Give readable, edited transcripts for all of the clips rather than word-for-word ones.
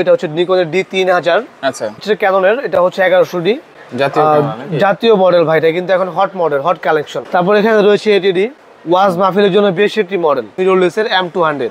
এটা হচ্ছে নিকনের D3000। আচ্ছা, এটা ক্যাননের, এটা হচ্ছে 1100D জাতীয় মডেল ভাই। এটা কিন্তু এখন হট মডেল, হট কালেকশন। তারপর এখানে রয়েছে এটিডি ওয়াজ মাহফিলের জন্য বেশ একটি মডেল, মিররলেসের M200।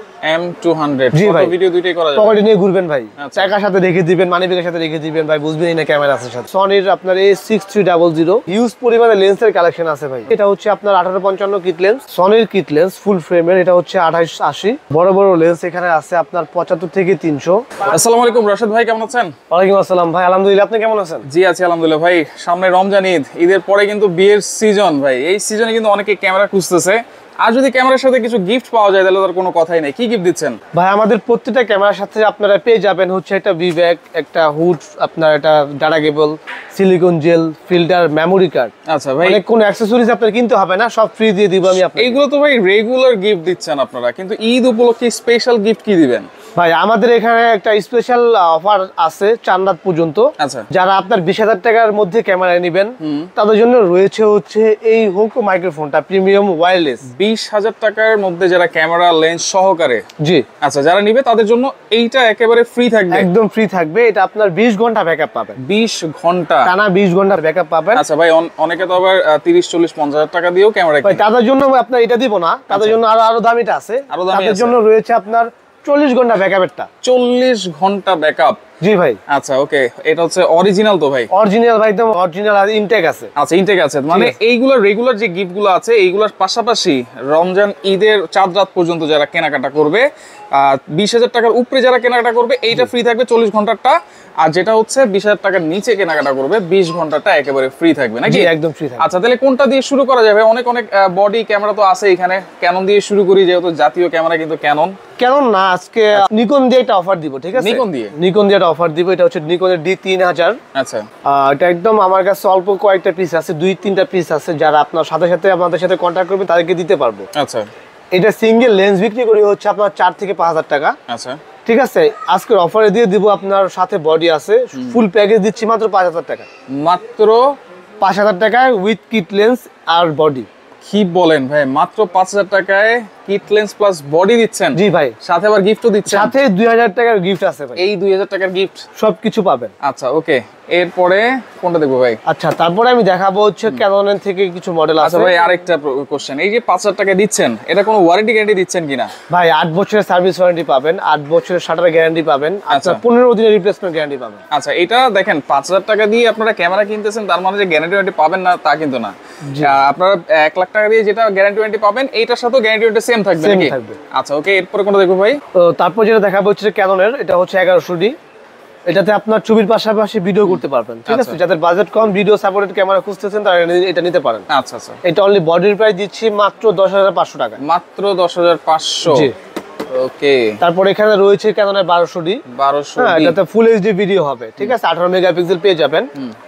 জি ভাই, ভিডিও দুইটাই করা যাবে। পকেটে নিয়ে ঘুরবেন ভাই, টাকার সাথে রেখে দিবেন, মানি ব্যাগের সাথে রেখে দিবেন ভাই, বুঝবেনই না ক্যামেরা আছে সাথে। সনির আপনার A6300 হিউজ পরিমাণে লেন্সের কালেকশন আছে ভাই। এটা হচ্ছে আপনার 1855 কিট লেন্স, সনির কিট লেন্স ফুল ফ্রেমের। এটা হচ্ছে 2880। বড় বড় লেন্স এখানে আছে আপনার 75 থেকে 300। আসসালামু আলাইকুম রাশেদ ভাই, কেমন আছেন? ওয়ালাইকুম আসসালাম ভাই, আলহামদুলিল্লাহ, আপনি কেমন আছেন? জি আছি আলহামদুলিল্লাহ ভাই। সামনে রমজান ঈদ, ঈদের পরে কিন্তু বিয়ের সিজন ভাই। এই সিজনে কিন্তু অনেকে ক্যামেরা খুঁজতেছে। আর যদি ক্যামেরার সাথে কিছু গিফট পাওয়া যায় তাহলে তার কোনো কথাই নেই। কি গিফট দিচ্ছেন ভাই? আমাদের প্রত্যেকটা ক্যামেরার সাথে আপনারা পেয়ে যাবেন হচ্ছে একটা ভি ব্যাগ, একটা হুড, আপনার একটা data cable, silicon gel, filter, memory card. আচ্ছা ভাই, মানে কোনো অ্যাকসেসরিজ আপনার কিনতে হবে না, সব ফ্রি দিয়ে দিব আমি আপনাকে। এইগুলো তো ভাই রেগুলার গিফট দিচ্ছেন আপনারা, কিন্তু ঈদ উপলক্ষে স্পেশাল গিফট কি দিবেন ভাই? আমাদের এখানে একটা স্পেশাল অফার আছে চান্দাত পর্যন্ত। আচ্ছা, যারা আপনার 20,000 টাকার মধ্যে ক্যামেরা নেবেন তাদের জন্য রয়েছে হচ্ছে এই হুক মাইক্রোফোনটা, প্রিমিয়াম ওয়্যারলেস। 20,000 টাকার মধ্যে যারা ক্যামেরা লেন্স সহকারে, জি আচ্ছা, যারা নিবে তাদের জন্য এইটা একেবারে ফ্রি থাকবে, একদম ফ্রি থাকবে। এটা আপনার 20 ঘন্টা ব্যাকআপ পাবেন, 20 ঘন্টা টানা 20 ঘন্টার ব্যাকআপ পাবেন। আচ্ছা ভাই, অনেকে তো আবার 30, 40, 50,000 টাকা দিয়েও ক্যামেরা ভাই তাদের জন্য আপনার এটা দিব না, তাদের জন্য আরো দামিটা আছে। তাদের জন্য রয়েছে আপনার 40 ঘন্টা ব্যাকআপেরটা। 40 ঘন্টা ব্যাকআপ? জি ভাই। আচ্ছা ওকে, এটা হচ্ছে অরিজিনাল তো ভাই? অরিজিনাল ভাই, একদম অরিজিনাল, আর ইনটেক আছে। আচ্ছা, ইনটেক আছে। মানে এইগুলা রেগুলার যে গিফট গুলো আছে এইগুলোর পাশাপাশি রমজান ঈদের চাঁদ রাত পর্যন্ত যারা কেনাকাটা করবে, 20,000 টাকার উপরে যারা কেনাকাটা করবে এইটা ফ্রি থাকবে 40 ঘন্টারটা। আর যেটা হচ্ছে 20,000 টাকার নিচে কেনাকাটা করবে 20 ঘন্টাটা একেবারে ফ্রি থাকবে নাকি? একদম ফ্রি থাকবে। আচ্ছা, তাহলে কোনটা দিয়ে শুরু করা যাবে? অনেক বডি ক্যামেরা তো আছে এখানে, ক্যানন দিয়ে শুরু করি, যেহেতু জাতীয় ক্যামেরা কিন্তু ক্যানন না, আজকে নিকন দিয়ে একটা অফার দিব, ঠিক আছে? নিকন দিয়ে একটা অফার দিব। এটা হচ্ছে নিকনের D3000। আচ্ছা, এটা একদম আমার কাছে অল্প কয়েকটা পিস আছে, 2-3টা পিস আছে, যারা আপনার সাথে সাথে আমাদের সাথে কন্ট্যাক্ট করবে তাদেরকে দিতে পারবো। আচ্ছা, এটা সিঙ্গেল লেন্স বিক্রি করি হচ্ছে আপনার 4 থেকে 5,000 টাকা। আচ্ছা, ঠিক আছে, আজকের অফারে দিয়ে দিব। আপনার সাথে বডি আছে, ফুল প্যাকেজ দিচ্ছি মাত্র 5,000 টাকা। মাত্র 5,000 টাকায় উইথ কিট লেন্স আর বডি। কি বলেন ভাই, মাত্র 5,000 টাকায় কিট লেন্স প্লাস বডি দিচ্ছেন? জি ভাই, সাথে আবার গিফটও দিচ্ছেন। সাথে 2,000 টাকার গিফট আছে ভাই। এই 2,000 টাকার গিফট সবকিছু পাবেন। আচ্ছা ওকে, এরপরে কোনটা দেখবো ভাই? আচ্ছা, তারপরে আমি দেখাবো হচ্ছে ক্যাননের থেকে কিছু মডেল আছে। আচ্ছা ভাই, আরেকটা কোশ্চেন, এই যে 5,000 টাকা দিচ্ছেন এটা কোনো ওয়ারেন্টি গ্যারান্টি দিচ্ছেন কিনা? ভাই 8 বছরের সার্ভিস ওয়ারেন্টি পাবেন, 8 বছরের শাটার গ্যারান্টি পাবেন, আপনার 15 দিনের রিপ্লেসমেন্ট গ্যারান্টি পাবেন। আচ্ছা, এটা দেখেন 5,000 টাকা দিয়ে আপনারা ক্যামেরা কিনতেছেন, তার মানে যে গ্যারান্টি ওয়ারেন্টি পাবেন না তা কিন্তু না। আপনারা 1 লাখ টাকা দিয়ে যেটা গ্যারান্টি ওয়ারেন্টি পাবেন এইটার সাথে গ্যারান্টি ওয়ারেন্টি সেম থাকবে নাকি? আচ্ছা ওকে, এরপরে কোনটা দেখবো ভাই? তো তারপর যেটা দেখাবো হচ্ছে ক্যাননের, এটা হচ্ছে 1100D। এটাতে আপনার ছবির পাশাপাশি ভিডিও করতে পারবেন, ঠিক আছে? যাদের বাজেট কম, ভিডিও সাপোর্টেড ক্যামেরা খুঁজতেছেন তারা এটা নিতে পারেন। আচ্ছা আচ্ছা, এটা অনলি বডির প্রাইস দিচ্ছি মাত্র 10,500 টাকা। মাত্র 10,500? জি ওকে। তারপর এখানে রয়েছে ক্যাননের 1200D। এটাতে ফুল এইচডি ভিডিও হবে, ঠিক আছে? 18 মেগাপিক্সেল পেয়ে যাবেন,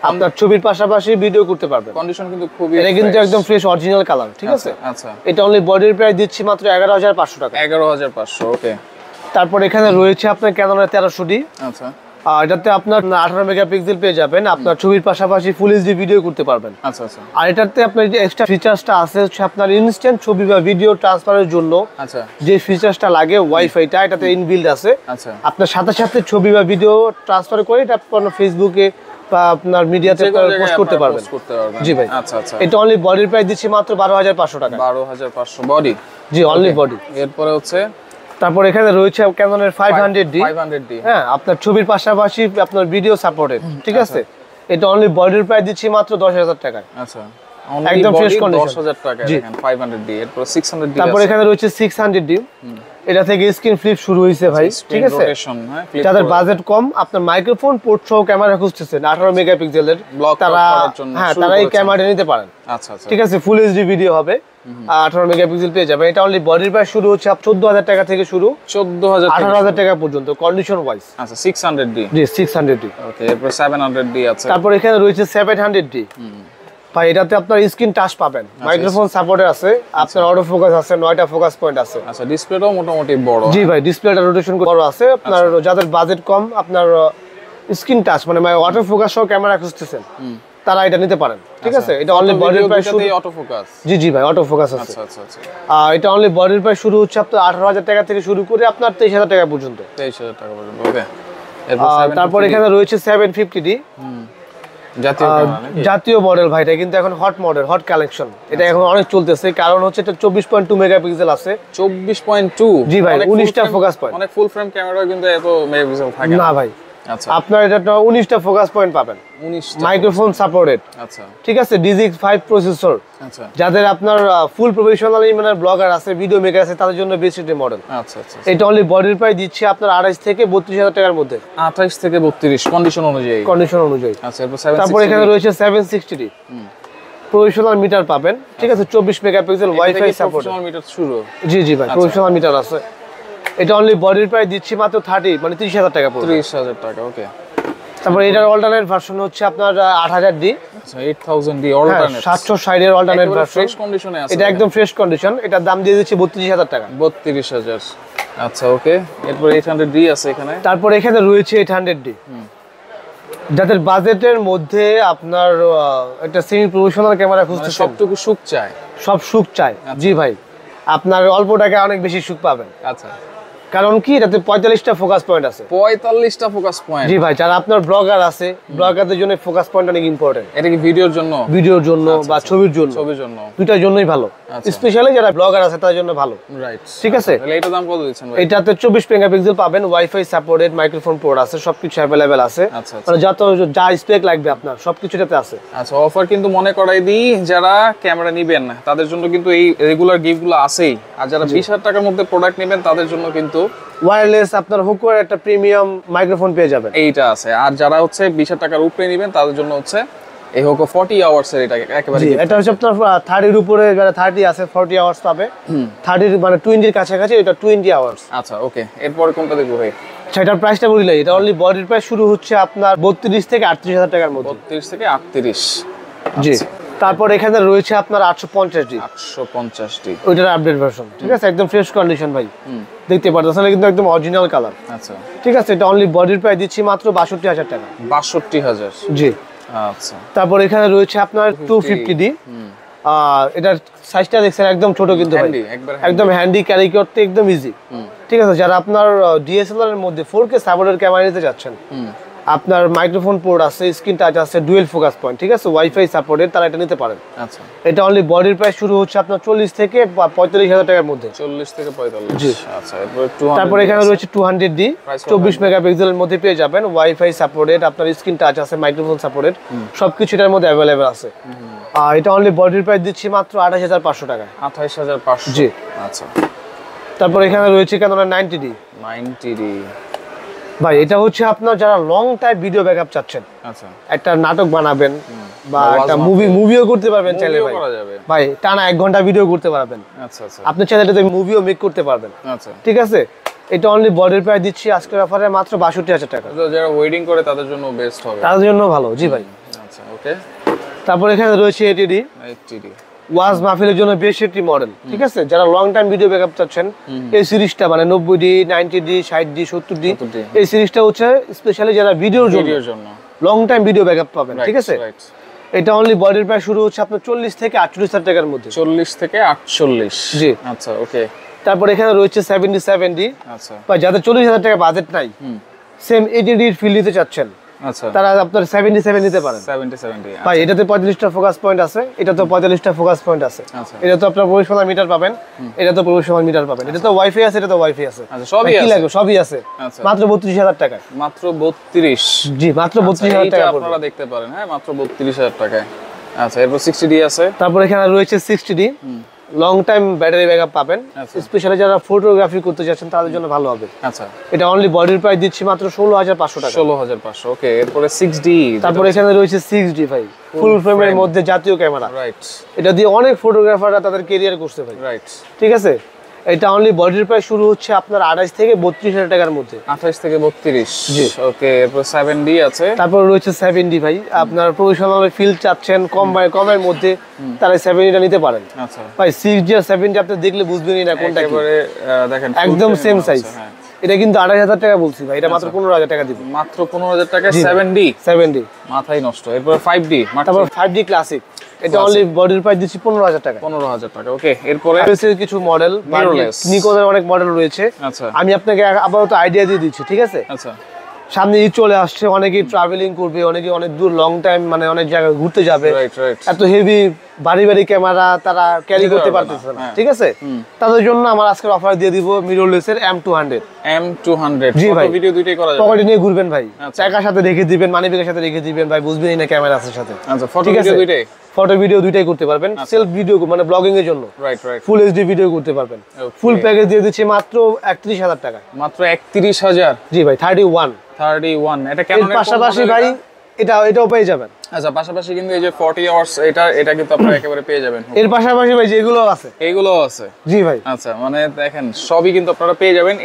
আপনার ছবির পাশাপাশি ভিডিও করতে পারবেন। কন্ডিশন কিন্তু খুবই, এটা কিন্তু একদম ফ্রেশ অরিজিনাল কালার, ঠিক আছে? আচ্ছা, এটা অনলি বডির প্রাইস দিচ্ছি মাত্র 11,500 টাকা। 11,500 ওকে। তারপর এখানে রয়েছে আপনার ক্যাননের 1300D। আচ্ছা, এটাতে আপনার 18 মেগাপিক্সেল পেয়ে যাবেন, আপনার ছবির পাশাপাশি ফুল এইচডি ভিডিও করতে পারবেন। আচ্ছা আচ্ছা। আর এটাতে আপনার যে এক্সট্রা ফিচারসটা আছে হচ্ছে আপনার ইনস্ট্যান্ট ছবি বা ভিডিও ট্রান্সফারের জন্য আচ্ছা যে ফিচারসটা লাগে, ওয়াইফাইটা এটাতে ইনবিল্ড আছে। আচ্ছা, আপনার সাথে সাথে ছবি বা ভিডিও ট্রান্সফার করে এটা আপনার ফেসবুকে বা আপনার মিডিয়াতে পোস্ট করতে পারবেন। জি ভাই। আচ্ছা আচ্ছা, এটা অনলি বডির প্রাইস দিচ্ছি মাত্র 12,500 টাকা। 12,500 বডি? জি, অনলি বডি। এরপরে হচ্ছে তারপর এখানে রয়েছে ক্যাননের 500D। হ্যাঁ, আপনার ছবির পাশাপাশি আপনার ভিডিও সাপোর্টেড, ঠিক আছে? এটা অনলি বডির প্রাইস দিচ্ছি মাত্র 10,000 টাকায়। আচ্ছা, একদম ফ্রেশ কন্ডিশন। 10,000 টাকা দেখেন 500D। এরপর 600D। তারপর এখানে রয়েছে 600D। এটা থেকে স্ক্রিন ফ্লিপ শুরু হয়েছে ভাই, ঠিক আছে? যাদের বাজেট কম, আপনার মাইক্রোফোন পোর্ট সহ ক্যামেরা খুঁজতেছেন 18 মেগাপিক্সেলের, তারা এই ক্যামেরাটা নিতে পারেন। আচ্ছা আচ্ছা, ঠিক আছে? ফুল এইচডি ভিডিও হবে, 18 মেগাপিক্সেল পেয়ে যাবেন। এটা অনলি বডির প্রাইস শুরু হচ্ছে 14,000 টাকা থেকে শুরু, 18,000 টাকা পর্যন্ত কন্ডিশন ওয়াইজ। আচ্ছা, 600D। জি, 600D। ওকে, এরপর 700D আছে। তারপর এখানে রয়েছে 700D। ভাই এটাতে আপনার স্ক্রিন টাচ পাবেন, মাইক্রোফোন সাপোর্টে আছে, আপনার অটো ফোকাস আছে, 9টা ফোকাস পয়েন্ট আছে। আচ্ছা, ডিসপ্লেটাও মোটামুটি বড়? জি ভাই, ডিসপ্লেটা রোটেশন বড় আছে। আপনার যাদের বাজেট কম, আপনার স্ক্রিন টাচ মানে অটো ফোকাস সহ ক্যামেরা খুঁজতেছেন তারা এটা নিতে পারেন, ঠিক আছে? এটা অনলি বডির প্রাইস শুরু অটো ফোকাস? জি ভাই, অটো ফোকাস আছে। আচ্ছা আচ্ছা আচ্ছা। এটা অনলি বডির প্রাইস শুরু হচ্ছে আপনার 18,000 টাকা থেকে শুরু করে আপনার 23,000 টাকা পর্যন্ত। 23,000 টাকা পর্যন্ত, ওকে। তারপর এখানে রয়েছে 750D জাতীয় ক্যামেরা নাকি? জাতীয় মডেল ভাই, এটা কিন্তু এখন হট মডেল, হট কালেকশন। এটা এখন অনেক চলতেছে, কারণ হচ্ছে এটা 24.2 মেগাপিক্সেল আছে। 24.2 জি ভাই, 19টা ফোকাস পয়েন্ট। অনেক ফুল ফ্রেম ক্যামেরা কিন্তু এত মেগাপিক্সেল থাকে না ভাই, আচ্ছা আপনার এটা 19টা ফোকাস পয়েন্ট পাবেন, 19টা মাইক্রোফোন সাপোর্টেড। আচ্ছা ঠিক আছে, DZX 5 প্রসেসর। আচ্ছা যাদের আপনার ফুল প্রফেশনাল মানে ব্লগার আছে, ভিডিও মেকার আছে, তাদের জন্য বেস্ট একটা মডেল। আচ্ছা আচ্ছা এটা অনলি বডির প্রাইস দিচ্ছে আপনার 28 থেকে 32,000 টাকার মধ্যে, 28 থেকে 32 কন্ডিশন অনুযায়ী। কন্ডিশন অনুযায়ী। আচ্ছা এরপর 760 তারপর এখানে রয়েছে 760D প্রফেশনাল মিটার পাবেন। ঠিক আছে, 24 megapixel wifi support. Professional metre শুরু। জি জি ভাই, প্রফেশনাল মিটার আছে। এটা অনলি বডির প্রাইস দিচ্ছি মাত্র 30 মানে 30,000 টাকা পড়বে। 30,000 টাকা ওকে। তারপর এটার অল্টারনেট ভার্সন হচ্ছে আপনার 8000D। আচ্ছা 8000D অল্টারনেট 760 এর অল্টারনেট ভার্সন, ফ্রেশ কন্ডিশনে আছে। এটা একদম ফ্রেশ কন্ডিশন। এটার দাম দিয়ে দিচ্ছি 32,000 টাকা। 32,000 আচ্ছা ওকে। এরপর 800D আছে এখানে। তারপর এখানে রয়েছে 800D, যাদের বাজেটের মধ্যে আপনার একটা সেমি প্রফেশনাল ক্যামেরা মানে খুঁজতেছেন, সবটুকু সুখ চায়। সব সুখ চায়। জি ভাই, আপনার অল্প টাকায় অনেক বেশি সুখ পাবেন। আচ্ছা কারণ কি, এটাতে 45টা ফোকাস পয়েন্ট আছে। 45টা ফোকাস পয়েন্ট। জি ভাই, যারা আপনার ব্লগার আছে, ব্লগারদের জন্য ফোকাস পয়েন্ট অনেক ইম্পর্টেন্ট। এটা কি ভিডিওর জন্য? ভিডিওর জন্য বা ছবির জন্য, ছবির জন্য দুটার জন্যই ভালো। আচ্ছা। স্পেশালি যারা ব্লগার আছে তাদের জন্য ভালো। রাইট ঠিক আছে। তাহলে এটার দাম কত দিচ্ছেন ভাই? এটাতে 24 মেগাপিক্সেল পাবেন, ওয়াইফাই সাপোর্টেড, মাইক্রোফোন পোর্ট আছে, সবকিছু অ্যাভেলেবেল আছে। আচ্ছা আচ্ছা মানে যা স্পেক লাগবে আপনার সবকিছু এটাতে আছে। আচ্ছা অফার কিন্তু মনে করাই দিই, যারা ক্যামেরা নেবেন তাদের জন্য কিন্তু এই রেগুলার গিফটগুলো আছেই। আর যারা 20,000 টাকার মধ্যে প্রোডাক্ট নেবেন তাদের জন্য কিন্তু ওয়্যারলেস আপনার হুকোর একটা প্রিমিয়াম মাইক্রোফোন পেয়ে যাবেন। এইটা আছে। আর যারা হচ্ছে 20,000 টাকার উপরে নেবেন তাদের জন্য হচ্ছে এই হোকো 40 আওয়ার্সের, এটা একেবারে জি, এটা হচ্ছে আপনার 30 উপরে, যারা 30 আছে 40 আওয়ার্স পাবে। 30 মানে 20 এর কাছাকাছি, এটা 20 আওয়ার্স। আচ্ছা ওকে। এরপরে কোনটা দেখবো ভাই? সেটার প্রাইসটা বলিলাই, এটা অনলি বডির প্রাইস শুরু হচ্ছে আপনার 32 থেকে 38,000 টাকার মধ্যে। 32 থেকে 38। জি। তারপর এখানে রয়েছে আপনার 850D, 850D ওইটার আপডেট ভার্সন। ঠিক আছে, একদম ফ্রেশ কন্ডিশন ভাই, দেখতে পারতেছেন কিন্তু একদম অরিজিনাল কালার। আচ্ছা ঠিক আছে, এটা অনলি বডির প্রাইস দিচ্ছি মাত্র 62,000 টাকা। 62,000 জি। আচ্ছা তারপর এখানে রয়েছে আপনার 250D, এটার সাইজটা দেখছেন একদম ছোট কিন্তু ভাই, হ্যান্ডি একবার একদম হ্যান্ডি, ক্যারি করতে একদম ইজি। ঠিক আছে, যারা আপনার ডিএসএলআর এর মধ্যে 4K সাপোর্টেড ক্যামেরা নিতে যাচ্ছেন, আপনার মাইক্রোফোন পোর্ট আছে, স্ক্রিন টাচ আছে, ডুয়েল ফোকাস পয়েন্ট, ঠিক আছে, ওয়াইফাই সাপোর্টেড, তারা এটা নিতে পারেন। আচ্ছা এটা অনলি বডির প্রাইস শুরু হচ্ছে আপনার 40 থেকে 45,000 টাকার মধ্যে। 40 থেকে 45। জি। আচ্ছা এরপর 200। তারপর এখানে রয়েছে 200D, 24 মেগাপিক্সেলের মধ্যে পেয়ে যাবেন, ওয়াইফাই সাপোর্টেড, আপনার স্ক্রিন টাচ আছে, মাইক্রোফোন সাপোর্টেড, সবকিছু এটার মধ্যে অ্যাভেলেবেল আছে। আর এটা অনলি বডির প্রাইস দিচ্ছি মাত্র 28,500 টাকা। 28,500। জি। আচ্ছা তারপর এখানে রয়েছে Canon 90D। 90D ভাই, এটা হচ্ছে আপনার যারা লং টাইম ভিডিও ব্যাকআপ চাচ্ছেন, আচ্ছা একটা নাটক বানাবেন বা আওয়াজ একটা মাপে। মুভিও করতে পারবেন চাইলে মুভিও ভাই। করা যাবে। ভাই টানা 1 ঘন্টা ভিডিও করতে পারবেন, আচ্ছা আচ্ছা আপনি চাইলে এটাতে মুভিও মেক করতে পারবেন। আচ্ছা। ঠিক আছে, এটা অনলি বডির প্রাইস দিচ্ছি আজকের অফারে মাত্র 62,000 টাকা। তো যারা ওয়েডিং করে তাদের জন্য বেস্ট হবে। তাদের জন্য ভালো। জি ভাই। আচ্ছা ওকে। তারপর এখানে রয়েছে 80D, 80D ওয়াজ মাহফিলের জন্য বেশ একটি মডেল। ঠিক আছে, যারা লং টাইম ভিডিও ব্যাকআপ চাচ্ছেন, এই সিরিজটা মানে 90D, 90D, 60D, 70D, 70D এই সিরিজটা হচ্ছে স্পেশালি যারা ভিডিওর জন্য লং টাইম ভিডিও ব্যাকআপ পাবেন। ঠিক আছে, রাইট। এটা অনলি বডির প্রাইস শুরু হচ্ছে আপনার 40 থেকে 48,000 টাকার মধ্যে। 40 থেকে 48। জি। আচ্ছা ওকে। তারপর এখানে রয়েছে 77D, আচ্ছা বা যাদের 40,000 টাকা বাজেট নাই, সেম 80D ফিল নিতে চাচ্ছেন, আচ্ছা তারা আপনার 77 নিতে পারেন। 70 ভাই, এটাতে 45টা ফোকাস পয়েন্ট আছে, এটাতে 45টা ফোকাস পয়েন্ট আছে। আচ্ছা এটা তো আপনার প্রফেশনাল মিটার পাবেন, এটা তো প্রফেশনাল মিটার পাবেন, এটা তো ওয়াইফাই আছে, এটা তো ওয়াইফাই আছে। আচ্ছা সবই কি আছে। লাগবে, সবই আছে, আচ্ছা মাত্র 32,000 টাকা। মাত্র 32। জি, মাত্র আচ্ছা, 32,000 এইটা টাকা আপনারা পড়বে। দেখতে পারেন। হ্যাঁ মাত্র 32,000 টাকায়। আচ্ছা এরপর 60D আছে। তারপর এখানে রয়েছে 60D, long time battery backup পাবেন, আচ্ছা। স্পেশালি যারা ফটোগ্রাফি করতে যাচ্ছেন তাদের জন্য ভালো হবে। আচ্ছা এটা অনলি বডির প্রাইস দিচ্ছি মাত্র 16,500 টাকা। 16,500 ওকে। এরপরে 6D। তারপর এখানে রয়েছে 6D ভাই, ফুল ফ্রেমের মধ্যে জাতীয় ক্যামেরা। রাইট এটা দিয়ে অনেক ফটোগ্রাফাররা তাদের কেরিয়ার করছে ভাই। রাইট। ঠিক আছে, এটা অনলি বডির প্রাইস শুরু হচ্ছে আপনার 28 থেকে 32,000 টাকার মধ্যে। 28 থেকে 32। জি। ওকে। এরপর 7D আছে। তারপর রয়েছে 70 ভাই, আপনার প্রফেশনাল ফিল্ড চাচ্ছেন কমের মধ্যে, তারা 70টা নিতে পারেন। আচ্ছা ভাই 6D আর 70 আপনি দেখলে বুঝবেনই না কোনটা কি। একেবারে দেখেন একদম full সেম frame সাইজ। আছে, হ্যাঁ। এটা কিন্তু 28,000 টাকা বলছি ভাই, এটা মাত্র 15,000 টাকা দিব। মাত্র 15,000 টাকায় 7D। 70। মাথায় নষ্ট। এরপর 5D। তারপর 5D ক্লাসিক, এটা অনলি বডির প্রাইস দিচ্ছি 15,000 টাকা। 15,000 টাকা ওকে। এরপরে কিছু মডেল, Mirrorless। নিকনের অনেক মডেল রয়েছে, আচ্ছা আমি আপনাকে আপাতত আইডিয়া দিয়ে দিচ্ছি। ঠিক আছে, আচ্ছা সামনে ঈদ চলে আসছে, অনেকেই ট্রাভেলিং করবে, অনেকে অনেক দূর লং টাইম মানে অনেক জায়গায় ঘুরতে যাবে, এত হেভি ভারী ভারী ক্যামেরা তারা ক্যারি করতে পারতেছে না, ঠিক আছে? তাদের জন্য আমার আজকের অফার দিয়ে দিব মিররলেসের M200। জি ভাই, ভিডিও দুইটাই করা যাবে, পকেটে নিয়ে ঘুরবেন ভাই, টাকার সাথে রেখে দিবেন, মানি ব্যাগের সাথে রেখে দিবেন ভাই, বুঝবেনই না ক্যামেরা আছে সাথে। আচ্ছা, ফটো ভিডিও দুইটাই, ফটো ভিডিও দুইটাই করতে পারবেন, সেলফ ভিডিও মানে ব্লগিং এর জন্য, ফুল এইচডি ভিডিও করতে পারবেন। ফুল প্যাকেজ দিয়ে দিচ্ছি মাত্র 31,000 টাকা। মাত্র 31,000? জি ভাই, 31। এটা কেন? পাশাপাশি ভাই এটাও পেয়ে যাবেন। আচ্ছা, পাশাপাশি কিন্তু এই যে 40 আওয়ার্স এটা কিন্তু আপনারা একেবারে পেয়ে যাবেন। এর পাশাপাশি ভাই যেগুলো আছে এইগুলো আছে। জি ভাই। আচ্ছা, মানে দেখেন সবই কিন্তু আপনারা পেয়ে যাবেন।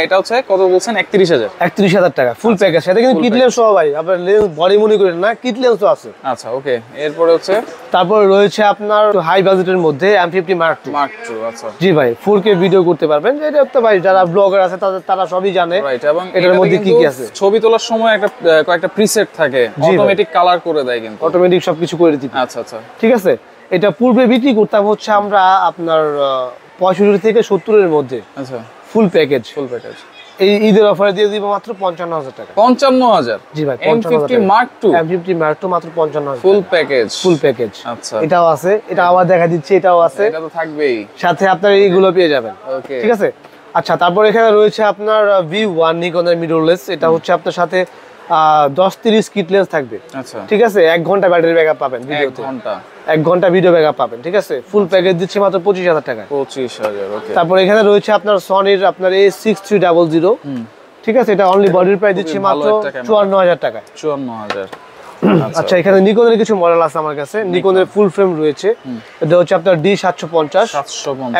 এটা হচ্ছে কত বলছেন? 31,000। 31,000 টাকা ফুল প্যাকেজ, সাথে কিন্তু কিট লেন্স সহ ভাই, আপনার লেন্স বডি মনে করেন না, কিট লেন্সও আছে। আচ্ছা, ওকে। এরপরে হচ্ছে তারপর রয়েছে আপনার হাই বাজেটের মধ্যে M50 Mark II। আচ্ছা জি ভাই, 4K ভিডিও করতে পারবেন। এটা তো ভাই যারা ব্লগার আছে তারা সবই জানে এবং এটার মধ্যে কি কি আছে। ছবি তোলার সময় কয়েকটা প্রিসেট থাকে, অটোমেটিক কালার করে দেয়, কিন্তু অটোমেটিক সবকিছু করে দিতে। আচ্ছা, ঠিক আছে। এটা পূর্বে বিক্রি করতাম হচ্ছে আমরা আপনার 65 থেকে 70 এর মধ্যে। আচ্ছা, ফুল প্যাকেজ। এই ঈদের অফারে দিয়ে দিব মাত্র 55,000 টাকা। 55,000? জি ভাই, M50 Mark II মাত্র 55,000 ফুল প্যাকেজ। আচ্ছা, এটাও আছে, এটা আবার দেখা দিচ্ছে, এটাও আছে, এটা তো থাকবেই সাথে আপনার এইগুলো পেয়ে যাবেন। ওকে, ঠিক আছে। আচ্ছা, তারপর এখানে রয়েছে আপনার V1 নিকনের মিররলেস। এটা হচ্ছে আপনার সাথে 10-30 কিট লেন্স থাকবে। আচ্ছা, ঠিক আছে। 1 ঘন্টা ব্যাটারি ব্যাকআপ পাবেন ভিডিওতে, 1 ঘন্টা ভিডিও ব্যাকআপ পাবেন। ঠিক আছে। ফুল প্যাকেজ দিচ্ছে মাত্র 25,000 টাকা। 25,000। ওকে। তারপর এখানে রয়েছে আপনার সনির আপনার A6300। ঠিক আছে। এটা অনলি বডির প্রাইস দিচ্ছে মাত্র 54,000 টাকা। 54,000। আচ্ছা, এখানে নিকনের কিছু মডেল আছে আমার কাছে। নিকনের ফুল ফ্রেম রয়েছে। এটা হচ্ছে আপনার D750,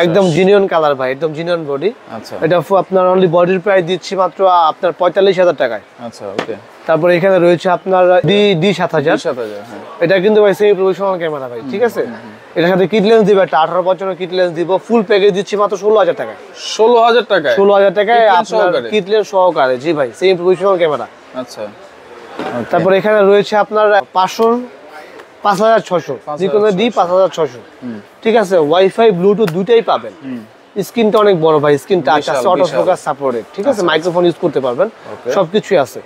একদম জিনিয়ন কালার ভাই, একদম জিনিয়ন বডি। আচ্ছা, এটা আপনার অনলি বডির প্রাইস দিচ্ছি মাত্র আপনার 45,000 টাকায়। আচ্ছা, ওকে। তারপর এখানে রয়েছে আপনার D7000। এটা কিন্তু ভাই সেমি প্রফেশনাল ক্যামেরা ভাই। ঠিক আছে। এটার সাথে কিট লেন্স দিবে, একটা 18-55 কিট লেন্স দিব। ফুল প্যাকেজ দিচ্ছি মাত্র 16,000 টাকায়। 16,000 টাকায়? 16,000 টাকায় আপনার কিট লেন্স সহকারে। জি ভাই, সেমি প্রফেশনাল ক্যামেরা। আচ্ছা, তারপর এখানে রয়েছে আপনার 5600 নিকনের D5600। ঠিক আছে। ওয়াইফাই ব্লুটুথ দুইটাই পাবেন। স্ক্রিনটা অনেক বড় ভাই, স্ক্রিন টাচ আছে, অটো ফোকাস সাপোর্টেড। ঠিক আছে। মাইক্রোফোন ইউজ করতে পারবেন, সবকিছুই আছে।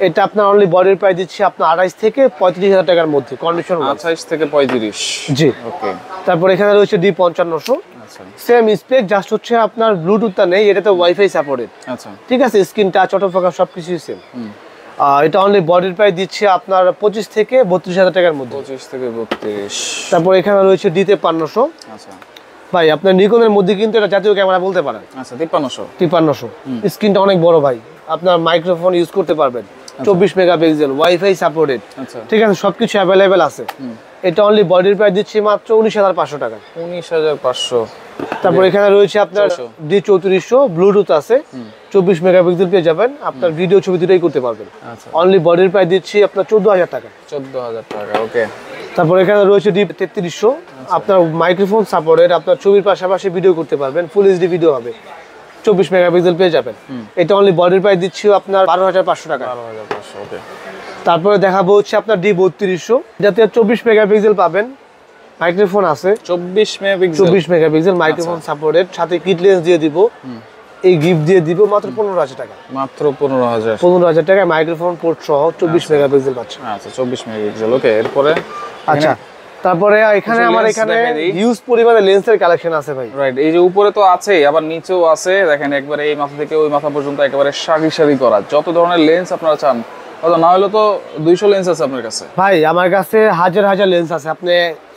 এটা আপনার অনলি বডির প্রাইস দিচ্ছি আপনার 28 থেকে 35,000 টাকার মধ্যে কন্ডিশন। 28 থেকে 35। জি। ওকে। তারপর এখানে রয়েছে D5500। আচ্ছা, সেম স্পেক, জাস্ট হচ্ছে আপনার ব্লুটুথটা নেই, এটাতে ওয়াইফাই সাপোর্টেড। আচ্ছা, ঠিক আছে। স্ক্রিন টাচ, অটো ফোকাস সবকিছুই সেম। এটা অনলি বডির প্রাইস দিচ্ছে আপনার 25 থেকে 32,000 টাকার মধ্যে। 25 থেকে 32। তারপর এখানে রয়েছে D5300। আচ্ছা ভাই, আপনার নিকনের মধ্যে কিন্তু এটা জাতীয় ক্যামেরা বলতে পারেন। আচ্ছা, 5300 স্ক্রিনটা অনেক বড় ভাই, আপনার মাইক্রোফোন ইউজ করতে পারবেন, 24 মেগাপিক্সেল, ওয়াইফাই সাপোর্টেড। আচ্ছা, ঠিক আছে। সবকিছু অ্যাভেলেবেল আছে। এটা অনলি বডির প্রাইস দিচ্ছি মাত্র 19,500 টাকা। 19,500। তারপর এখানে রয়েছে আপনার D3400, ব্লুটুথ আছে, 24 মেগাপিক্সেল পেয়ে যাবেন, আপনার ভিডিও ছবি দুটোই করতে পারবেন। আচ্ছা, অনলি বডির প্রাইস দিচ্ছি আপনার 14,000 টাকা। 14,000 টাকা। ওকে। তারপর এখানে রয়েছে D3300, আপনার মাইক্রোফোন সাপোর্টেড, আপনার ছবির পাশাপাশি ভিডিও করতে পারবেন, ফুল এইচডি ভিডিও হবে, 24 মেগাপিক্সেল পেয়ে যাবেন। এটা অনলি বডির প্রাইস দিচ্ছি আপনার 12,500 টাকা। 12,500। ওকে। তারপরে দেখাবো হচ্ছে আপনার D3200, যাতে 24 মেগাপিক্সেল পাবেন, মাইক্রোফোন আছে, 24 মেগাপিক্সেল মাইক্রোফোন সাপোর্টেড, সাথে কিট লেন্স দিয়ে দিব, এই গিফট দিয়ে দিব মাত্র 15,000 টাকা। মাত্র 15,000। 15,000 টাকায় মাইক্রোফোন পোর্ট সহ 24 মেগাপিক্সেল পাচ্ছেন। আচ্ছা, 24 মেগাপিক্সেল। ওকে। এরপরে আচ্ছা, তারপরে এখানে আমার এখানে হিউজ পরিমাণে লেন্সের কালেকশন আছে ভাই। রাইট। এই যে উপরে তো আছে, আবার নিচেও আছে। দেখেন একবারে এই মাথা থেকে ওই মাথা পর্যন্ত একেবারে সারি সারি করা, যত ধরনের লেন্স আপনারা চান। না হলে তো 200 লেন্স আছে আপনার কাছে। ভাই আমার কাছে হাজার হাজার লেন্স আছে, আপনি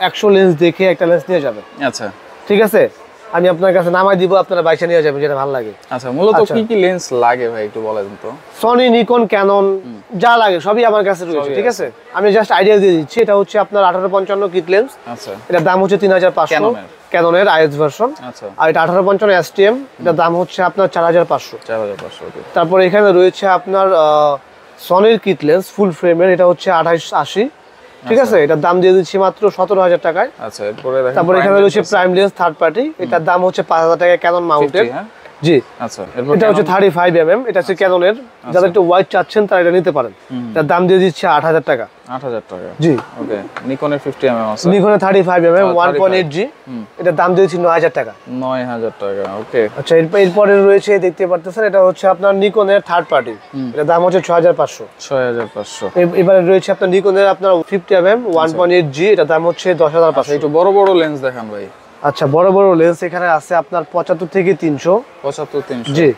100 লেন্স দেখে একটা লেন্স নিয়ে যাবেন। আচ্ছা, ঠিক আছে। আমি আপনার কাছে নামাই দিব, আপনারা বাইসা নিয়ে যাবেন, যেটা ভালো লাগে। আচ্ছা, মূলত কি কি লেন্স লাগে ভাই একটু বলেন তো? সনি, নিকন, ক্যানন যা লাগে সবই আমার কাছে রয়েছে। ঠিক আছে। আমি জাস্ট আইডিয়া দিয়ে দিচ্ছি। এটা হচ্ছে আপনার 1855 কিট লেন্স। আচ্ছা, এটার দাম হচ্ছে 3,500, ক্যাননের আইএস ভার্সন। আচ্ছা, আর এটা 1855 এসটিএম, এটার দাম হচ্ছে আপনার 4,500। 4,500। তারপর এখানে রয়েছে আপনার সনির কিট লেন্স ফুল ফ্রেমের, এটা হচ্ছে 2880। ঠিক আছে। এটার দাম দিয়ে দিচ্ছি মাত্র 17,000 টাকায়। আচ্ছা, তারপরে এখানে রয়েছে প্রাইম লেন্স থার্ড পার্টি, এটার দাম হচ্ছে 5,000 টাকা, ক্যানন মাউন্টেড। জি আচ্ছা এরপর এটা হচ্ছে 35mm, এটা হচ্ছে ক্যাননের। যারা একটু ওয়াইড চাচ্ছেন তারা এটা নিতে পারেন। এটার দাম দিয়ে দিচ্ছে 8000 টাকা। 8000 টাকা। জি ওকে নিকনের 50mm আছে, নিকনের 35mm 1.8G, এটার দাম দিয়েছি 9000 টাকা। 9000 টাকা। ওকে আচ্ছা এরপরে রয়েছে দেখতে পারতেছেন, এটা হচ্ছে আপনার নিকনের থার্ড পার্টি, এটার দাম হচ্ছে 6500। 6500। এবারে রয়েছে আপনার নিকনের আপনার 50mm 1.8G, এটার দাম হচ্ছে 10500। একটু বড় বড় লেন্স দেখান ভাই। আচ্ছা বড় বড় লেন্স এখানে আছে আপনার 75 থেকে 300। 75-300। জি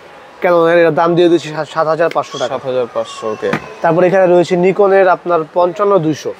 ক্যাননের এর দাম দিয়ে দিচ্ছি 7500 টাকা। 7500। ওকে তারপর এখানে রয়েছে নিকনের আপনার 55-200,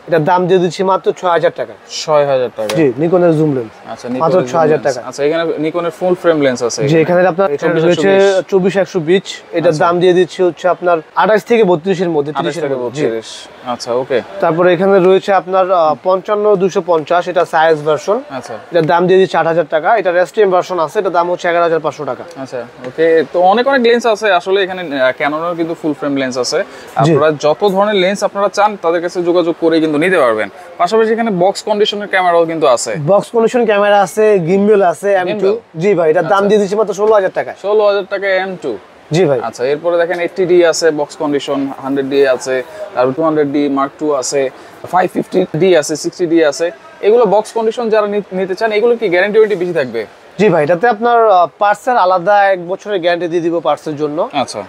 এটার দাম দিয়ে দিচ্ছি মাত্র 6000 টাকা। 6000 টাকা। জি নিকনের জুম লেন্স আচ্ছা মাত্র 6000 টাকা। আচ্ছা এখানে নিকনের ফুল ফ্রেম লেন্স আছে। জি এখানে আপনার এখানে রয়েছে 24-120, এটার দাম দিয়ে দিচ্ছি হচ্ছে আপনার 28 থেকে 32 এর মধ্যে, 30 এর মধ্যে। 32। আচ্ছা ওকে। তারপরে এখানে রয়েছে আপনার 55-250, এটা সাইজ ভার্সন, আচ্ছা এটার দাম দিয়ে দিচ্ছি 8000 টাকা। এটা রেস্টিএম ভার্সন আছে, এটার দাম হচ্ছে 11500 টাকা। আচ্ছা ওকে। তো অনেক লেন্স আছে আসলে এখানে, ক্যাননের কিন্তু ফুল ফ্রেম লেন্স আছে। আপনারা যত ধরনের লেন্স আপনারা চান তাদের কাছে যোগাযোগ করে কিন্তু নিতে পারবেন। পাশাপাশি এখানে বক্স কন্ডিশনের ক্যামেরাও কিন্তু আছে। বক্স কন্ডিশন ক্যামেরা আছে, গিম্বল আছে M2। জি ভাই এটার দাম দিয়ে দিচ্ছি মাত্র 16000 টাকা। 16000 টাকা M2। জি ভাই। আচ্ছা এরপরে দেখেন 80D আছে বক্স কন্ডিশন, 100D আছে, তারপর 200D Mark II আছে, 550D আছে, 60D আছে। এগুলো বক্স কন্ডিশন যারা নিতে চান, এগুলো কি গ্যারান্টি ওয়ারেন্টি বেশি থাকবে? জি ভাই এটাতে আপনার পার্টসের আলাদা 1 বছরের গ্যারান্টি দিয়ে দিব পার্টসের জন্য। আচ্ছা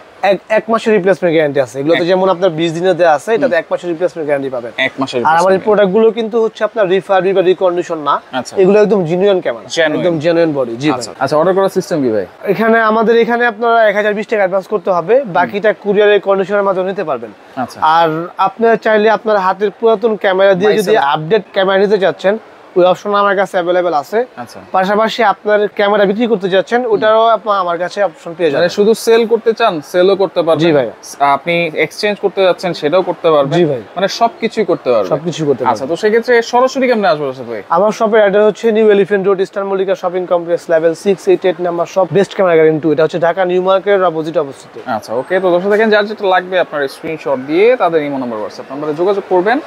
এক মাসের রিপ্লেসমেন্ট গ্যারান্টি আছে। এগুলোতে যেমন আপনার 20 দিনের দেয়া আছে, এটাতে 1 মাসের রিপ্লেসমেন্ট গ্যারান্টি পাবেন। 1 মাসের। আর আমার এই প্রোডাক্ট গুলো কিন্তু হচ্ছে আপনার রিফারবি বা রিকন্ডিশন না, আচ্ছা এগুলো একদম জেনুইন ক্যামেরা, Genuine। একদম জেনুইন বডি। জি ভাই। আচ্ছা অর্ডার করার সিস্টেম কি ভাই? এখানে আমাদের এখানে আপনারা 1020 টাকা অ্যাডভান্স করতে হবে, বাকিটা কুরিয়ারের কন্ডিশনের মাধ্যমে নিতে পারবেন। আচ্ছা আর আপনারা চাইলে আপনার হাতের পুরাতন ক্যামেরা দিয়ে যদি আপডেট ক্যামেরা নিতে চাচ্ছেন, ওই অপশন আমার কাছে অ্যাভেলেবেল আছে। আচ্ছা পাশাপাশি আপনার ক্যামেরা বিক্রি করতে যাচ্ছেন, ওটারও আমার কাছে অপশন পেয়ে মানে যাবেন। শুধু সেল করতে চান, সেলও করতে পারবেন। জি ভাই। আপনি এক্সচেঞ্জ করতে যাচ্ছেন, সেটাও করতে পারবেন। জি ভাই। মানে সবকিছুই করতে পারবেন। সবকিছু করতে আচ্ছা পারবেন। তো সেক্ষেত্রে সরাসরি কেমনে আসবো রাশেদ ভাই? আমার শপের অ্যাড্রেস হচ্ছে new elephant road, eastern Mallika shopping complex, level 688 number shop, best camera guarantee 2। এটা হচ্ছে ঢাকা নিউ মার্কেটের অপোজিট অবস্থিত। আচ্ছা ওকে। তো দর্শক দেখেন, যার যেটা লাগবে আপনার স্ক্রিনশট দিয়ে তাদের ইমো নাম্বার, হোয়াটসঅ্যাপ নাম্বারে যোগাযোগ করবেন।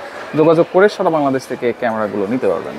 যোগাযোগ করে সারা বাংলাদেশ থেকে ক্যামেরাগুলো নিতে পারবেন।